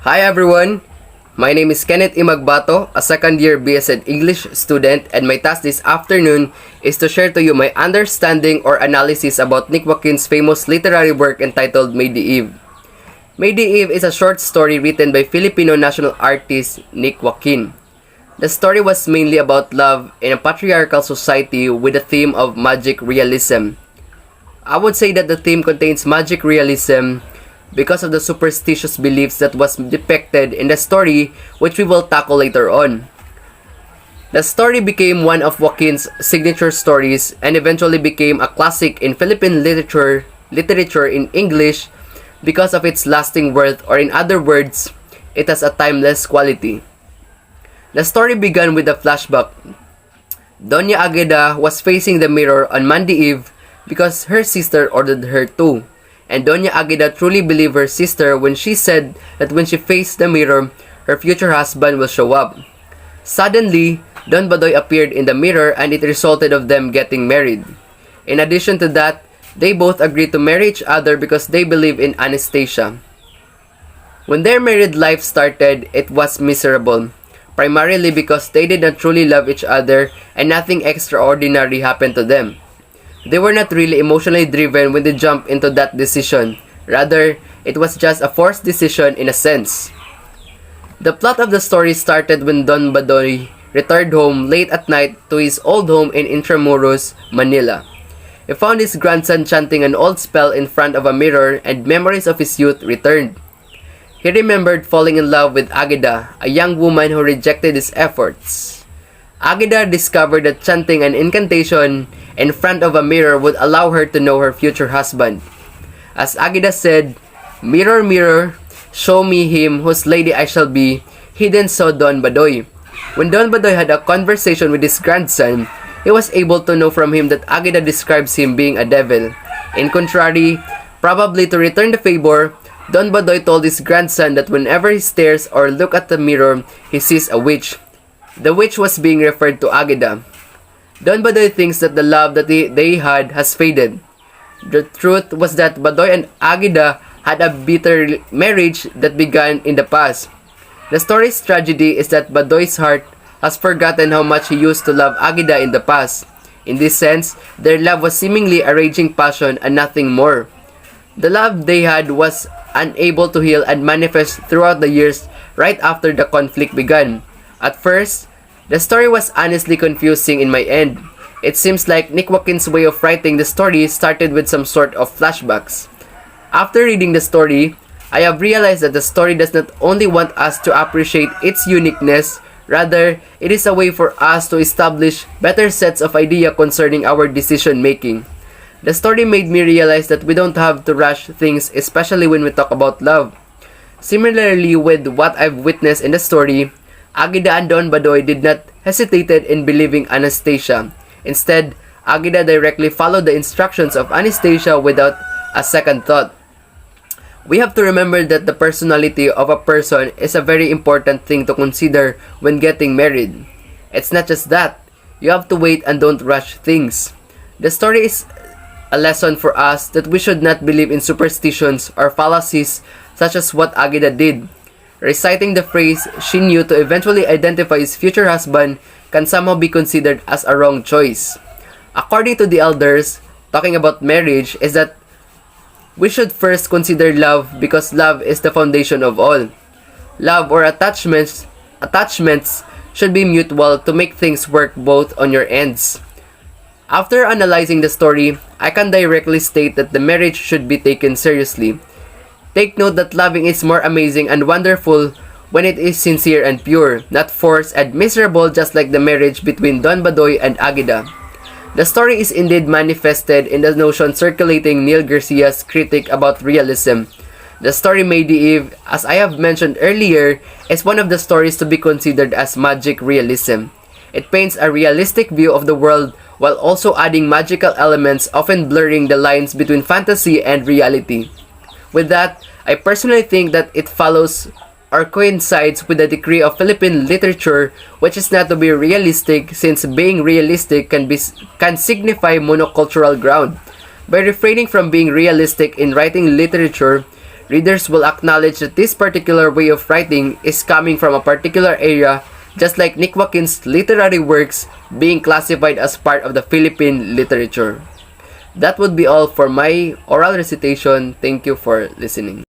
Hi everyone! My name is Kenneth Imagbato, a second-year BSed English student, and my task this afternoon is to share to you my understanding or analysis about Nick Joaquin's famous literary work entitled May the Eve. May the Eve is a short story written by Filipino national artist Nick Joaquin. The story was mainly about love in a patriarchal society with a theme of magic realism. I would say that the theme contains magic realism because of the superstitious beliefs that was depicted in the story, which we will tackle later on. The story became one of Joaquin's signature stories and eventually became a classic in Philippine literature in English because of its lasting worth, or in other words, it has a timeless quality. The story began with a flashback. Doña Agueda was facing the mirror on Monday Eve because her sister ordered her to. And Doña Agueda truly believed her sister when she said that when she faced the mirror, her future husband will show up. Suddenly, Don Badoy appeared in the mirror and it resulted of them getting married. In addition to that, they both agreed to marry each other because they believe in anesthesia. When their married life started, it was miserable, primarily because they did not truly love each other and nothing extraordinary happened to them. They were not really emotionally driven when they jumped into that decision. Rather, it was just a forced decision in a sense. The plot of the story started when Don Badoy returned home late at night to his old home in Intramuros, Manila. He found his grandson chanting an old spell in front of a mirror and memories of his youth returned. He remembered falling in love with Agueda, a young woman who rejected his efforts. Agueda discovered that chanting an incantation in front of a mirror would allow her to know her future husband. As Agueda said, "Mirror, mirror, show me him whose lady I shall be," he then saw Don Badoy. When Don Badoy had a conversation with his grandson, he was able to know from him that Agueda describes him being a devil. In contrary, probably to return the favor, Don Badoy told his grandson that whenever he stares or looks at the mirror, he sees a witch. The witch was being referred to Agueda. Don Badoy thinks that the love that they had has faded. The truth was that Badoy and Agueda had a bitter marriage that began in the past. The story's tragedy is that Badoy's heart has forgotten how much he used to love Agueda in the past. In this sense, their love was seemingly a raging passion and nothing more. The love they had was unable to heal and manifest throughout the years right after the conflict began. At first, the story was honestly confusing in my end. It seems like Nick Joaquin's way of writing the story started with some sort of flashbacks. After reading the story, I have realized that the story does not only want us to appreciate its uniqueness, rather, it is a way for us to establish better sets of ideas concerning our decision making. The story made me realize that we don't have to rush things, especially when we talk about love. Similarly, with what I've witnessed in the story, Agueda and Don Badoy did not hesitate in believing Anastasia. Instead, Agueda directly followed the instructions of Anastasia without a second thought. We have to remember that the personality of a person is a very important thing to consider when getting married. It's not just that. You have to wait and don't rush things. The story is a lesson for us that we should not believe in superstitions or fallacies such as what Agueda did. Reciting the phrase she knew to eventually identify his future husband can somehow be considered as a wrong choice. According to the elders, talking about marriage is that we should first consider love because love is the foundation of all. Love or attachments should be mutual to make things work both on your ends. After analyzing the story, I can directly state that the marriage should be taken seriously. Take note that loving is more amazing and wonderful when it is sincere and pure, not forced and miserable just like the marriage between Don Badoy and Agueda. The story is indeed manifested in the notion circulating Neil Garcia's critique about realism. The story May the Eve, as I have mentioned earlier, is one of the stories to be considered as magic realism. It paints a realistic view of the world while also adding magical elements, often blurring the lines between fantasy and reality. With that, I personally think that it follows or coincides with the degree of Philippine literature which is not to be realistic, since being realistic can signify monocultural ground. By refraining from being realistic in writing literature, readers will acknowledge that this particular way of writing is coming from a particular area, just like Nick Joaquin's literary works being classified as part of the Philippine literature. That would be all for my oral recitation. Thank you for listening.